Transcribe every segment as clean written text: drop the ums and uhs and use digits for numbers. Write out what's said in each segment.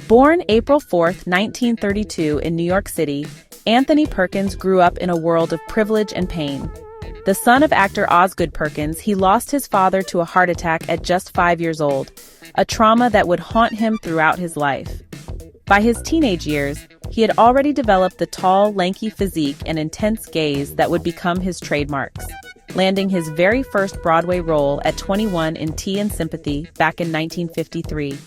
Born April 4, 1932 in New York City, Anthony Perkins grew up in a world of privilege and pain. The son of actor Osgood Perkins, he lost his father to a heart attack at just 5 years old, a trauma that would haunt him throughout his life. By his teenage years, he had already developed the tall, lanky physique and intense gaze that would become his trademarks, landing his very first Broadway role at 21 in Tea and Sympathy back in 1953.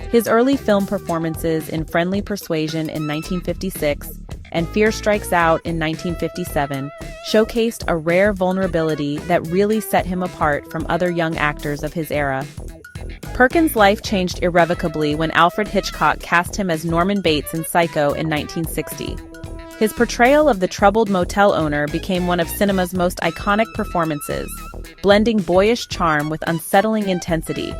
His early film performances in Friendly Persuasion in 1956 and Fear Strikes Out in 1957 showcased a rare vulnerability that really set him apart from other young actors of his era. Perkins' life changed irrevocably when Alfred Hitchcock cast him as Norman Bates in Psycho in 1960. His portrayal of the troubled motel owner became one of cinema's most iconic performances, blending boyish charm with unsettling intensity.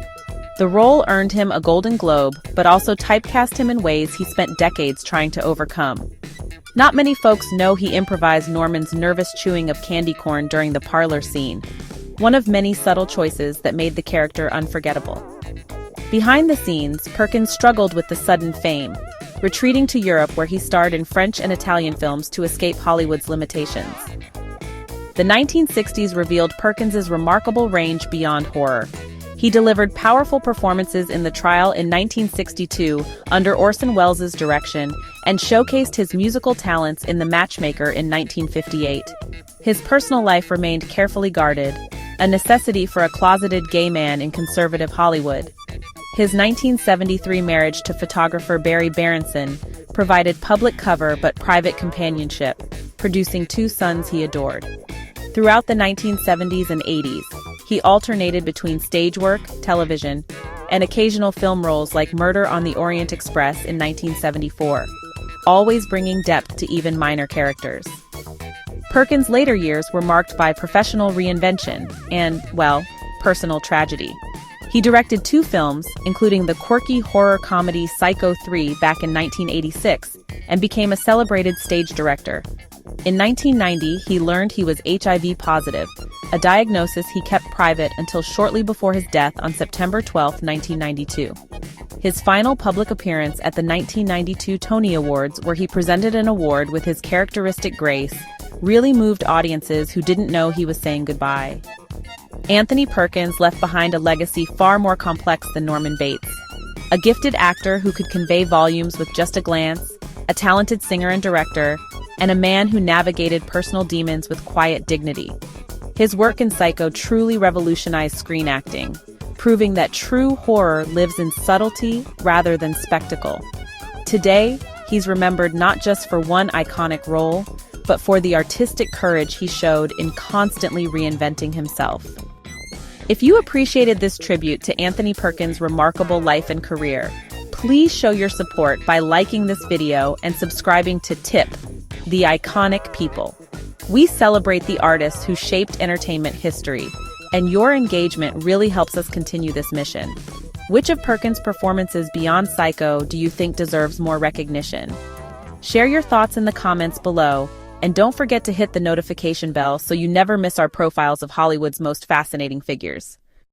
The role earned him a Golden Globe, but also typecast him in ways he spent decades trying to overcome. Not many folks know he improvised Norman's nervous chewing of candy corn during the parlor scene, one of many subtle choices that made the character unforgettable. Behind the scenes, Perkins struggled with the sudden fame, retreating to Europe where he starred in French and Italian films to escape Hollywood's limitations. The 1960s revealed Perkins's remarkable range beyond horror. He delivered powerful performances in The Trial in 1962 under Orson Welles' direction and showcased his musical talents in The Matchmaker in 1958. His personal life remained carefully guarded, a necessity for a closeted gay man in conservative Hollywood. His 1973 marriage to photographer Barry Berenson provided public cover but private companionship, producing 2 sons he adored. Throughout the 1970s and 80s, he alternated between stage work, television, and occasional film roles like Murder on the Orient Express in 1974, always bringing depth to even minor characters. Perkins' later years were marked by professional reinvention and, well, personal tragedy. He directed 2 films, including the quirky horror comedy Psycho 3 back in 1986, and became a celebrated stage director. In 1990, he learned he was HIV positive, a diagnosis he kept private until shortly before his death on September 12, 1992. His final public appearance at the 1992 Tony Awards, where he presented an award with his characteristic grace, really moved audiences who didn't know he was saying goodbye. Anthony Perkins left behind a legacy far more complex than Norman Bates. A gifted actor who could convey volumes with just a glance, a talented singer and director, and a man who navigated personal demons with quiet dignity. His work in Psycho truly revolutionized screen acting, proving that true horror lives in subtlety rather than spectacle. Today, he's remembered not just for one iconic role, but for the artistic courage he showed in constantly reinventing himself. If you appreciated this tribute to Anthony Perkins' remarkable life and career, please show your support by liking this video and subscribing to TIP, The Iconic People. We celebrate the artists who shaped entertainment history, and your engagement really helps us continue this mission. Which of Perkins' performances beyond Psycho do you think deserves more recognition? Share your thoughts in the comments below, and don't forget to hit the notification bell so you never miss our profiles of Hollywood's most fascinating figures.